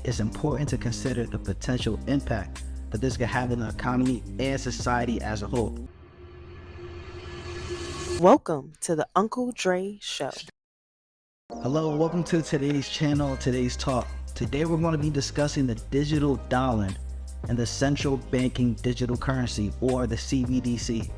It's important to consider the potential impact that this could have on the economy and society as a whole. Welcome to the Uncle Dre Show. Hello and welcome to today's channel, today's talk. Today we're going to be discussing the digital dollar and the central banking digital currency, or the CBDC,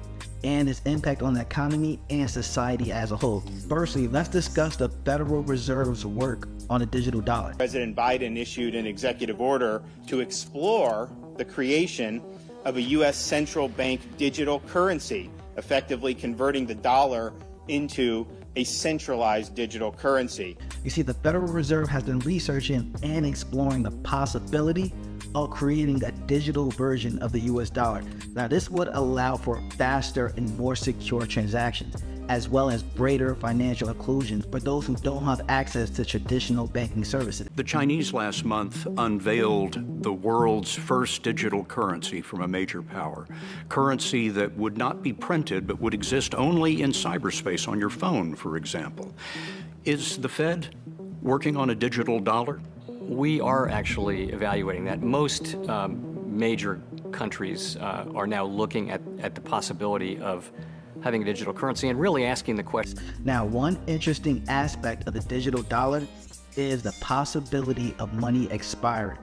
and its impact on the economy and society as a whole. Firstly, let's discuss the Federal Reserve's work on the digital dollar. President Biden issued an executive order to explore the creation of a U.S. central bank digital currency, effectively converting the dollar into a centralized digital currency. You see, the Federal Reserve has been researching and exploring the possibility of creating a digital version of the US dollar. Now, this would allow for faster and more secure transactions, as well as greater financial inclusion for those who don't have access to traditional banking services. The Chinese last month unveiled the world's first digital currency from a major power. Currency that would not be printed, but would exist only in cyberspace on your phone, for example. Is the Fed working on a digital dollar? We are actually evaluating that. Most major countries are now looking at the possibility of having a digital currency and really asking the question. Now, one interesting aspect of the digital dollar is the possibility of money expiring.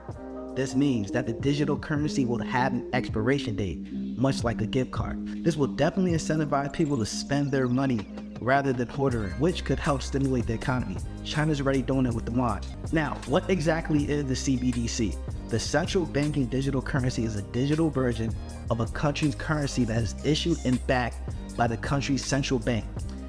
This means that the digital currency will have an expiration date, much like a gift card. This will definitely incentivize people to spend their money rather than hoarding, which could help stimulate the economy. China's already doing it with the yuan. Now, what exactly is the CBDC? The central banking digital currency is a digital version of a country's currency that is issued and backed by the country's central bank.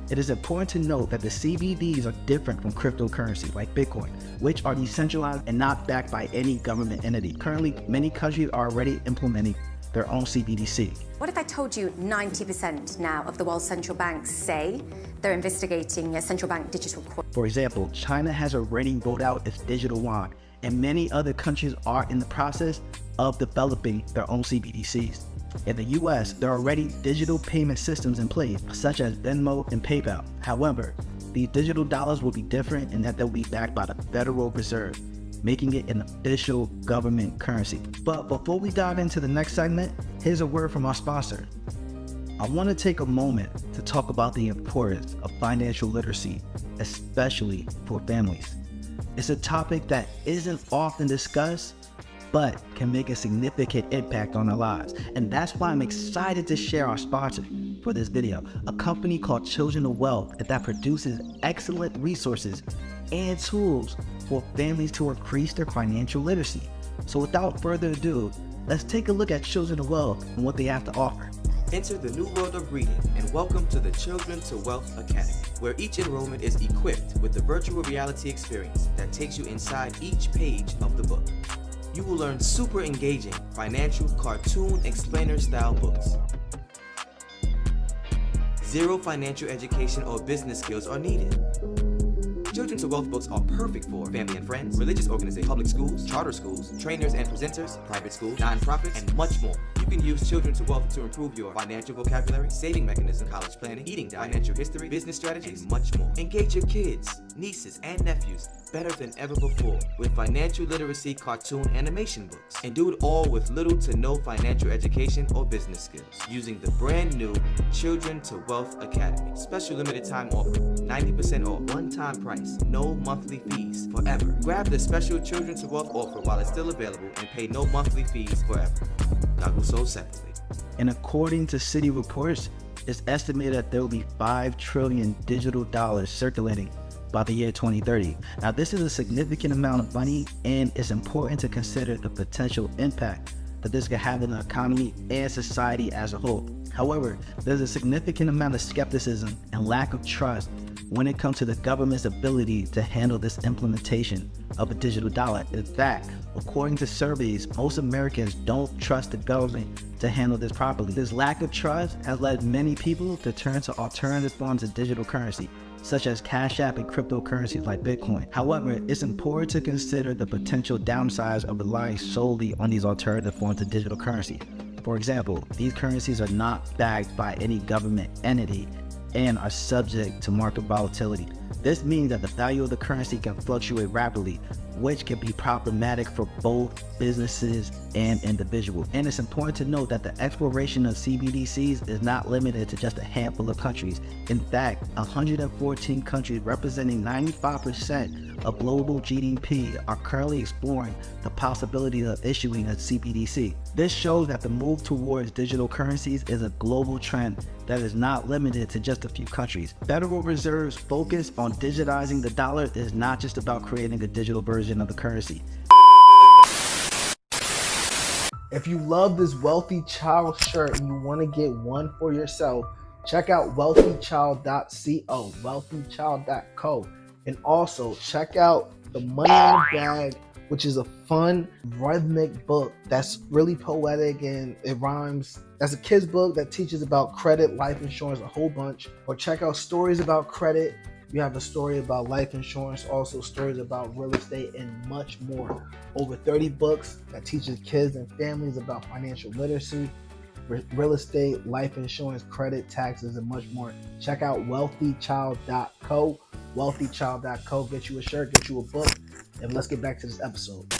It is important to note that the CBDs are different from cryptocurrency like Bitcoin, which are decentralized and not backed by any government entity. Currently, many countries are already implementing their own CBDC. What if I told you 90% now of the world's central banks say they're investigating a central bank digital coin? For example, China has already rolled out its digital yuan, and many other countries are in the process of developing their own CBDCs. In the US, there are already digital payment systems in place, such as Venmo and PayPal. However, these digital dollars will be different in that they'll be backed by the Federal Reserve, making it an official government currency. But before we dive into the next segment, here's a word from our sponsor. I want to take a moment to talk about the importance of financial literacy, especially for families. It's a topic that isn't often discussed, but can make a significant impact on our lives. And that's why I'm excited to share our sponsor for this video, a company called Children of Wealth that produces excellent resources and tools for families to increase their financial literacy. So without further ado, let's take a look at Children of Wealth and what they have to offer. Enter the new world of reading and welcome to the Children to Wealth Academy, where each enrollment is equipped with a virtual reality experience that takes you inside each page of the book. You will learn super engaging financial cartoon explainer style books. Zero financial education or business skills are needed. Children to Wealth books are perfect for family and friends, religious organizations, public schools, charter schools, trainers and presenters, private schools, nonprofits, and much more. You can use Children to Wealth to improve your financial vocabulary, saving mechanism, college planning, eating diet, financial history, business strategies, and much more. Engage your kids, nieces, and nephews better than ever before with financial literacy cartoon animation books, and do it all with little to no financial education or business skills using the brand new Children to Wealth Academy. Special limited time offer, 90% off, one-time price, no monthly fees forever. Grab the special Children to Wealth offer while it's still available and pay no monthly fees forever. Not sold separately. And according to city reports, it's estimated that there will be 5 trillion digital dollars circulating by the year 2030. Now, this is a significant amount of money, and it's important to consider the potential impact that this could have on the economy and society as a whole. However, there's a significant amount of skepticism and lack of trust when it comes to the government's ability to handle this implementation of a digital dollar. In fact, according to surveys, most Americans don't trust the government to handle this properly. This lack of trust has led many people to turn to alternative forms of digital currency, such as Cash App and cryptocurrencies like Bitcoin. However, it's important to consider the potential downsides of relying solely on these alternative forms of digital currency. For example, these currencies are not backed by any government entity and are subject to market volatility. This means that the value of the currency can fluctuate rapidly, which can be problematic for both businesses and individuals. And it's important to note that the exploration of CBDCs is not limited to just a handful of countries. In fact, 114 countries representing 95% of global GDP are currently exploring the possibility of issuing a CBDC. This shows that the move towards digital currencies is a global trend that is not limited to just a few countries. Federal Reserve's focus on digitizing the dollar is not just about creating a digital version of the currency. If you love this Wealthy Child shirt and you want to get one for yourself, check out wealthychild.co, wealthychild.co. And also check out the Money in the Bag, which is a fun, rhythmic book that's really poetic and it rhymes. That's a kid's book that teaches about credit, life insurance, a whole bunch. Or check out Stories About Credit. You have a story about life insurance, also stories about real estate, and much more. Over 30 books that teaches kids and families about financial literacy, real estate, life insurance, credit, taxes, and much more. Check out wealthychild.co, wealthychild.co. Get you a shirt, get you a book, and let's get back to this episode.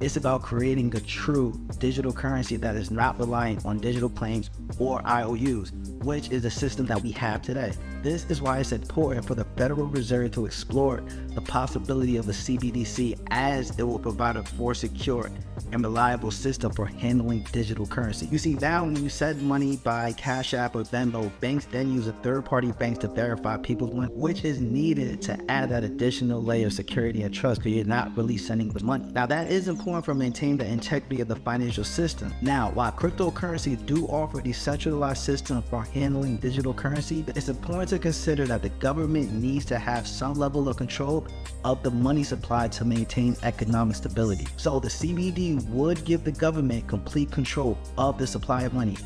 It's about creating a true digital currency that is not reliant on digital claims or IOUs, which is the system that we have today. This is why it's important for the Federal Reserve to explore the possibility of a CBDC, as it will provide a more secure and reliable system for handling digital currency. You see, now when you send money by Cash App or Venmo, banks then use a third-party bank to verify people's money, which is needed to add that additional layer of security and trust, because you're not really sending the money. Now, that is important for maintaining the integrity of the financial system. Now, while cryptocurrencies do offer a decentralized system for handling digital currency, it's important to consider that the government needs to have some level of control of the money supply to maintain economic stability. So the CBD would give the government complete control of the supply of money,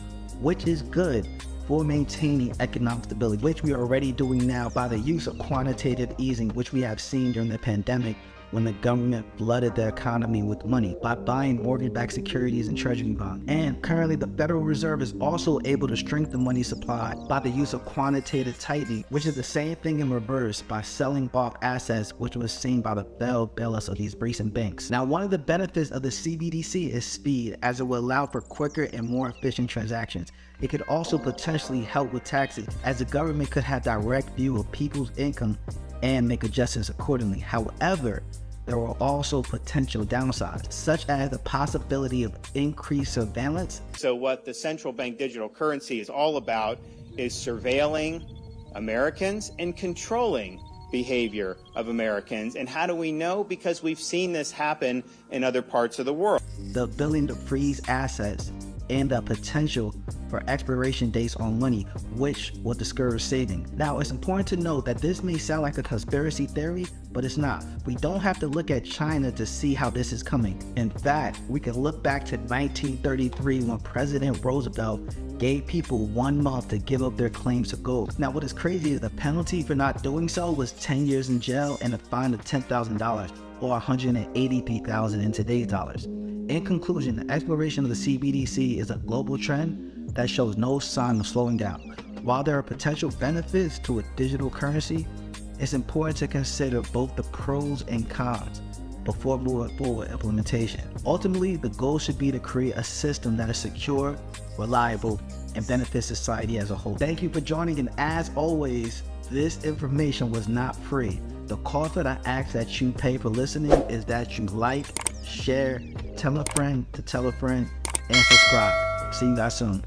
which is good for maintaining economic stability, which we are already doing now by the use of quantitative easing, which we have seen during the pandemic, when the government flooded the economy with money by buying mortgage-backed securities and treasury bonds. And currently, the Federal Reserve is also able to strengthen the money supply by the use of quantitative tightening, which is the same thing in reverse by selling off assets, which was seen by the failed bailouts of these recent banks. Now, one of the benefits of the CBDC is speed, as it will allow for quicker and more efficient transactions. It could also potentially help with taxes, as the government could have direct view of people's income and make adjustments accordingly. However, there are also potential downsides, such as the possibility of increased surveillance. So what the central bank digital currency is all about is surveilling Americans and controlling behavior of Americans. And how do we know? Because we've seen this happen in other parts of the world. The ability to freeze assets and the potential for expiration dates on money, which will discourage saving. Now, it's important to note that this may sound like a conspiracy theory, but it's not. We don't have to look at China to see how this is coming. In fact, we can look back to 1933 when President Roosevelt gave people 1 month to give up their claims to gold. Now, what is crazy is the penalty for not doing so was 10 years in jail and a fine of $10,000 or $183,000 in today's dollars. In conclusion, the exploration of the CBDC is a global trend that shows no sign of slowing down. While there are potential benefits to a digital currency, it's important to consider both the pros and cons before moving forward implementation. Ultimately, the goal should be to create a system that is secure, reliable, and benefits society as a whole. Thank you for joining, and as always, this information was not free. The cost that I ask that you pay for listening is that you like, share, tell a friend to tell a friend, and subscribe. See you guys soon.